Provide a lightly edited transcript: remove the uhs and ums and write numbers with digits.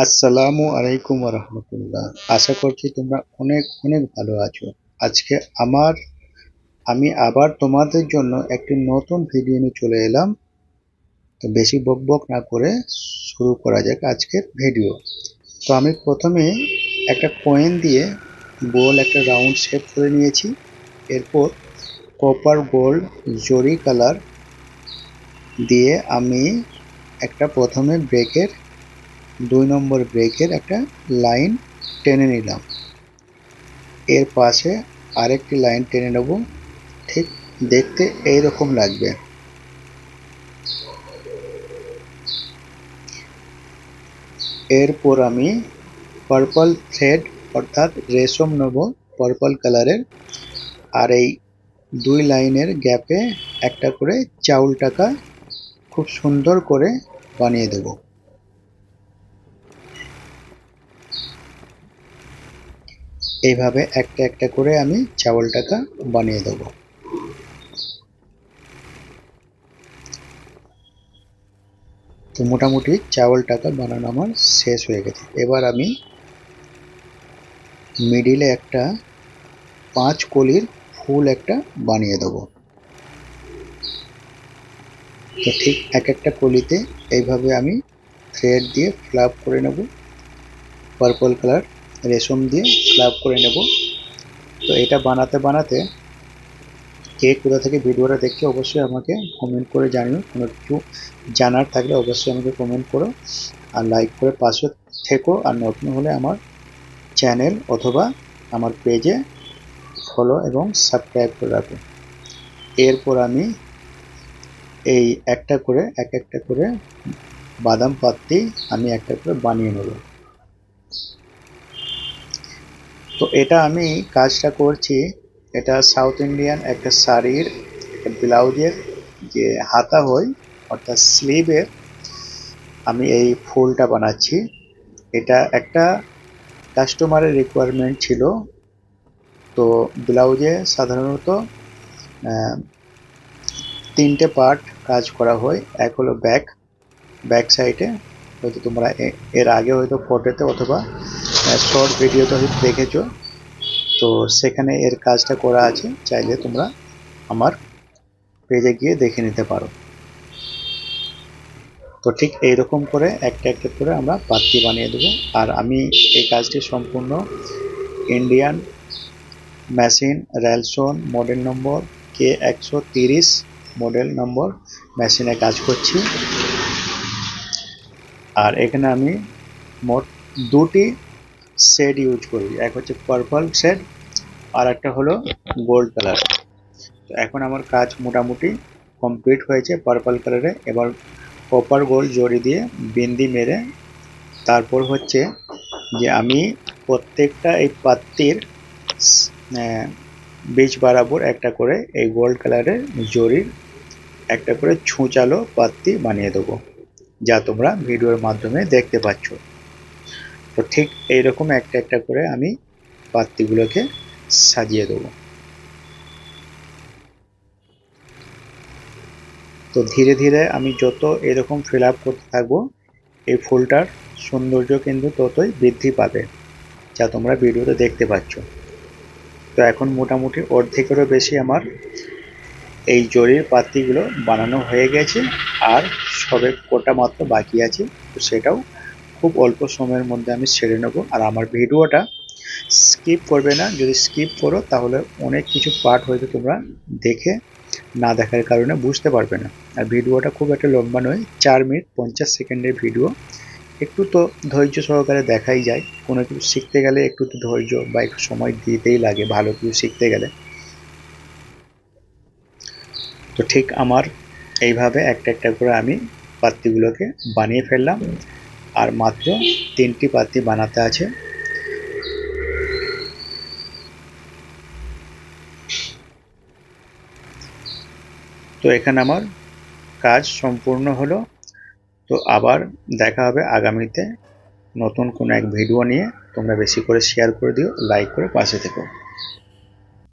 আসসালামু আলাইকুম রহমতুল্লাহ। আশা করছি তোমরা অনেক অনেক ভালো আছো। আজকে আমি আবার তোমাদের জন্য একটি নতুন ভিডিও নিয়ে চলে এলাম। তো বেশি বকবক না করে শুরু করা যাক আজকের ভিডিও। তো আমি প্রথমে একটা কয়েন দিয়ে গোল একটা রাউন্ড শেপ করে নিয়েছি। এরপর কপার গোল্ড জরি কালার দিয়ে আমি একটা প্রথমে ব্রেকের 2 নম্বর ব্রেকের একটা লাইন টেনে নিলাম। এর পাশে আরেকটি লাইন টেনে নেব, ঠিক দেখতে এইরকম লাগবে। এরপর আমি পার্পল থ্রেড অর্থাৎ রেশম নেব পার্পল কালারের, আর এই 2 লাইনের গ্যাপে একটা করে চাউল টাকা খুব সুন্দর করে বানিয়ে দেব। এইভাবে একটা একটা করে আমি চাউল টাকা বানিয়ে দেব। তো মোটামুটি চাউল টাকা বানানো আমার শেষ হয়ে গেছে। এবার আমি মিডিলে একটা 5 কলির ফুল একটা বানিয়ে দেব। তো ঠিক এক একটা কলিতে এইভাবে আমি থ্রেড দিয়ে ফ্লাপ করে নেব, পার্পল কালার রেশম দিয়ে ফ্লাপ করে নেব। তো এটা বানাতে বানাতে কে কোথা থেকে ভিডিওটা দেখছো অবশ্যই আমাকে কমেন্ট করে জানিও। কোনো কিছু জানার থাকলে অবশ্যই আমাকে কমেন্ট করো, আর লাইক করে পাশে থেকো। আর নতুন হলে আমার চ্যানেল অথবা আমার পেজে ফলো এবং সাবস্ক্রাইব করে রাখো। এরপর আমি এই একটা করে এক একটা করে বাদাম পাত্তি আমি একটা করে বানিয়ে নেব। তো এটা আমি কাজটা করছি, এটা সাউথ ইন্ডিয়ান একটা শাড়ির একটা ব্লাউজের যে হাতা হয় অর্থাৎ স্লিভের আমি এই ফুলটা বানাচ্ছি। এটা একটা কাস্টমারের রিকোয়ারমেন্ট ছিল। তো ব্লাউজে সাধারণত 3টে পার্ট কাজ করা হয়। এক হলো ব্যাক সাইডে, হয়তো তোমরা এর আগে হয়তো ফটোতে অথবা শর্ট ভিডিওতে হয়তো দেখেছো। তো সেখানে এর কাজটা করা আছে, চাইলে তোমরা আমার পেজে গিয়ে দেখে নিতে পারো। তো ঠিক এইরকম করে একটা একটা করে আমরা পাত্তি বানিয়ে দেবো। আর আমি এই কাজটি সম্পূর্ণ ইন্ডিয়ান মেশিন রেলসন model number K130 model number মেশিনে কাজ করছি। আর এখানে আমি মোট 2টি শেড ইউজ করি, এক হচ্ছে পার্পল শেড আর একটা হলো গোল্ড কালার। তো এখন আমার কাজ মোটামুটি কমপ্লিট হয়েছে পার্পল কালারে। এবার কপার গোল্ড জড়ি দিয়ে বিন্দি মেরে তারপর হচ্ছে যে আমি প্রত্যেকটা এই পাত্তির বীজ বরাবর একটা করে এই গোল্ড কালারের জরির একটা করে ছুঁচালো পাত্তি বানিয়ে দেবো, যা তোমরা ভিডিওর মাধ্যমে দেখতে পাচ্ছ। তো ঠিক এইরকম একটা একটা করে আমি পাত্তিগুলোকে সাজিয়ে দেবো। তো ধীরে ধীরে আমি যত এরকম ফিল আপ করতে থাকবো এই ফুলটার সৌন্দর্য কিন্তু ততই বৃদ্ধি পাবে, যা তোমরা ভিডিওতে দেখতে পাচ্ছ। তো এখন মোটামুটি অর্ধেকেরও বেশি আমার এই জরির পাত্তিগুলো বানানো হয়ে গেছে, আর সবে কটা মাত্র বাকি আছে। তো সেটাও খুব অল্প সময়ের মধ্যে আমি সেরে নেব। আর আমার ভিডিওটা স্কিপ করবে না, যদি স্কিপ করো তাহলে অনেক কিছু পার্ট হয়তো তোমরা দেখে না দেখার কারণে বুঝতে পারবে না। আর ভিডিওটা খুব একটা লম্বা নয়, 4 মিনিট 50 সেকেন্ডের ভিডিও। একটু তো ধৈর্য সহকারে দেখাই যায়। কোনো কিছু শিখতে গেলে একটু তো ধৈর্য বা একটু সময় দিতেই লাগে ভালো কিছু শিখতে গেলে। তো ঠিক আমার এইভাবে একটা একটা করে আমি পাত্তিগুলোকে বানিয়ে ফেললাম, আর মাত্র 3টি পাত্তি বানাতে আছে। তো এখানে আমার কাজ সম্পূর্ণ হলো। তো আবার দেখা হবে আগামীতে নতুন কোনো এক ভিডিও নিয়ে। তোমরা বেশি করে শেয়ার করে দিও, লাইক করে পাশে থেকো।